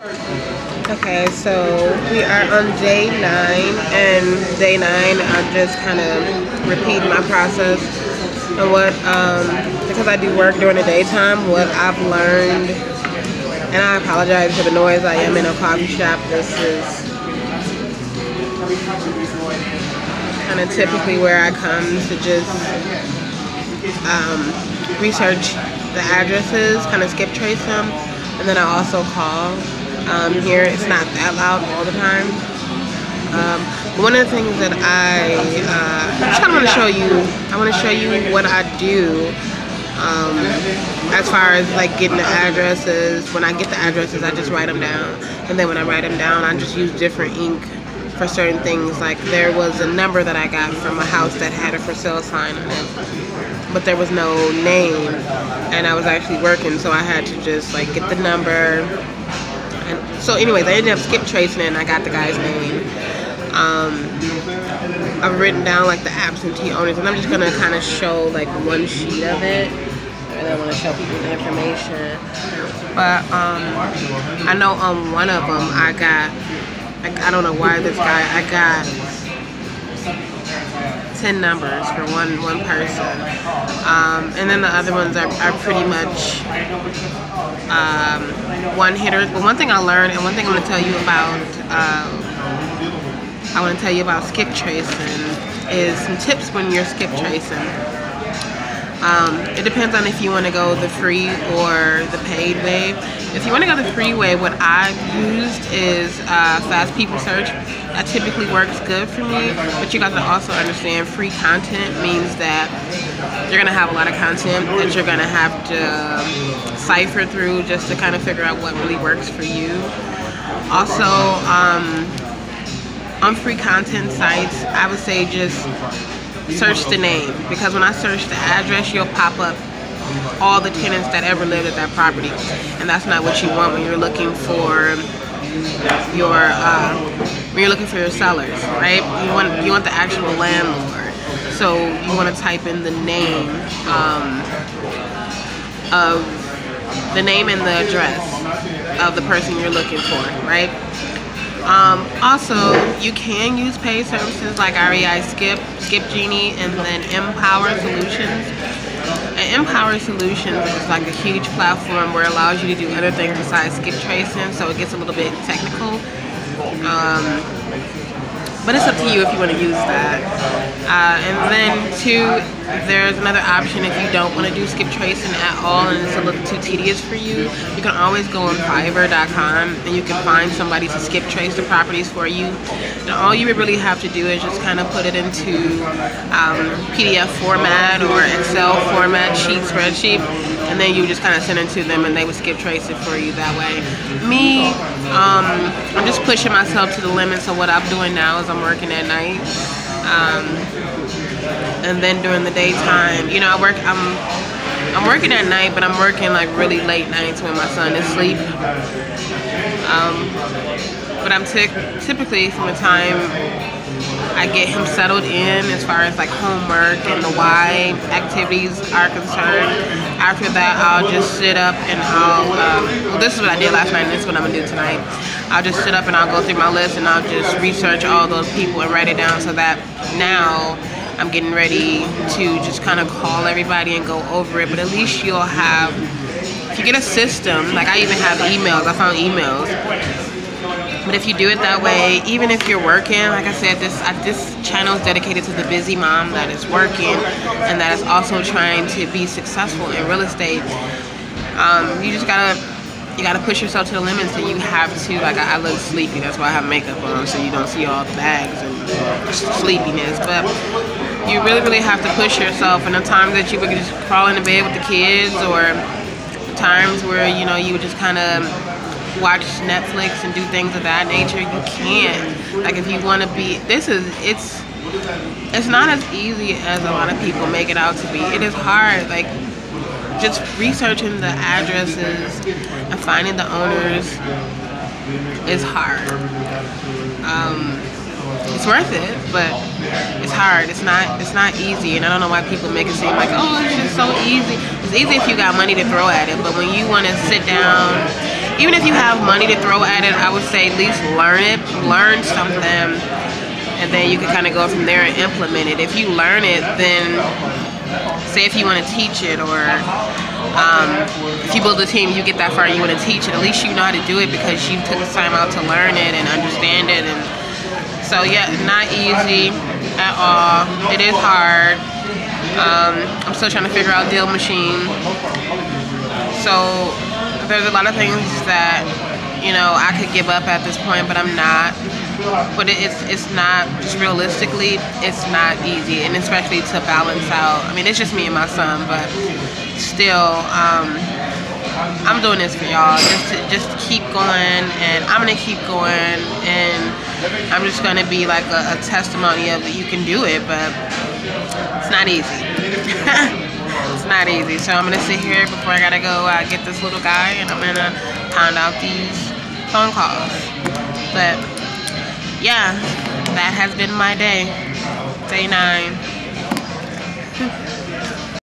Okay, so we are on day 9, and day 9 I'm just kind of repeating my process and what, because I do work during the daytime, what I've learned, and I apologize for the noise. I am in a coffee shop. This is kind of typically where I come to just research the addresses, kind of skip trace them, and then I also call. Here it's not that loud all the time. One of the things that I just kind of want to show you, I want to show you what I do as far as like getting the addresses. When I get the addresses, I just write them down, and then when I write them down, I just use different ink for certain things. Like there was a number that I got from a house that had a for sale sign on it, but there was no name, and I was actually working, so I had to just like get the number. And so anyways, I ended up skip tracing it, and I got the guy's name. I've written down like the absentee owners, and I'm just gonna kind of show like one sheet of it, and I want to show people the information. But I know on one of them I got, like, I don't know why this guy, I got 10 numbers for one person, and then the other ones are pretty much one hitters. But one thing I learned, and one thing I want to tell you about skip tracing is some tips when you're skip tracing. It depends on if you want to go the free or the paid way. If you want to go the free way, what I've used is fast people search. That typically works good for me, but you got to also understand free content means that you're going to have a lot of content that you're going to have to cipher through just to kind of figure out what really works for you. Also, on free content sites, I would say just search the name, because when I search the address, you'll pop up all the tenants that ever lived at that property, and that's not what you want when you're looking for your sellers, right? You want the actual landlord, so you want to type in the name and the address of the person you're looking for, right? Also, you can use paid services like REI Skip Genie, and then Empower Solutions. And Empower Solutions is like a huge platform where it allows you to do other things besides skip tracing, so it gets a little bit technical. But it's up to you if you want to use that. And then two, there's another option if you don't want to do skip tracing at all and it's a little too tedious for you. You can always go on Fiverr.com and you can find somebody to skip trace the properties for you. And all you really have to do is just kind of put it into PDF format or Excel format, spreadsheet, and then you just kind of send it to them and they would skip trace it for you that way. Me, I'm just pushing myself to the limits of what I'm doing now is I'm working at night. And then during the daytime, you know, I'm working at night, but I'm working like really late nights when my son is asleep. But I'm typically from the time I get him settled in as far as like homework and the why activities are concerned. After that, I'll just sit up and well, this is what I did last night and this is what I'm gonna do tonight. I'll just sit up and I'll go through my list and I'll just research all those people and write it down, so that now I'm getting ready to just kind of call everybody and go over it. But at least you'll have, if you get a system, like I even have emails, I found emails. But if you do it that way, even if you're working, like I said, this channel is dedicated to the busy mom that is working and that is also trying to be successful in real estate. You just gotta push yourself to the limits, and you have to, like I look sleepy, that's why I have makeup on, so you don't see all the bags and sleepiness. But you really have to push yourself, and the times that you would just crawl into bed with the kids, or times where, you know, you would just kind of watch Netflix and do things of that nature, you can't. Like if you want to be, it's not as easy as a lot of people make it out to be. It is hard. Like just researching the addresses and finding the owners is hard. It's worth it, but it's hard. It's not easy, and I don't know why people make it seem like, oh, it's just so easy. It's easy if you got money to throw at it, but when you want to sit down even if you have money to throw at it, I would say at least learn something, and then you can kind of go from there and implement it. If you learn it, then say if you want to teach it, or if you build a team, you get that far and you want to teach it, at least you know how to do it because you took the time out to learn it and understand it. And so yeah, not easy at all. It is hard. I'm still trying to figure out Deal Machine. So there's a lot of things that, you know, I could give up at this point, but I'm not. But it's not, just realistically, it's not easy, and especially to balance out. I mean, it's just me and my son, but still, I'm doing this for y'all, just to keep going, and I'm gonna keep going, and I'm just gonna be like a testimony of that you can do it, but it's not easy. It's not easy. So I'm gonna sit here before I gotta go get this little guy, and I'm gonna pound out these phone calls. But yeah, that has been my day. Day 9.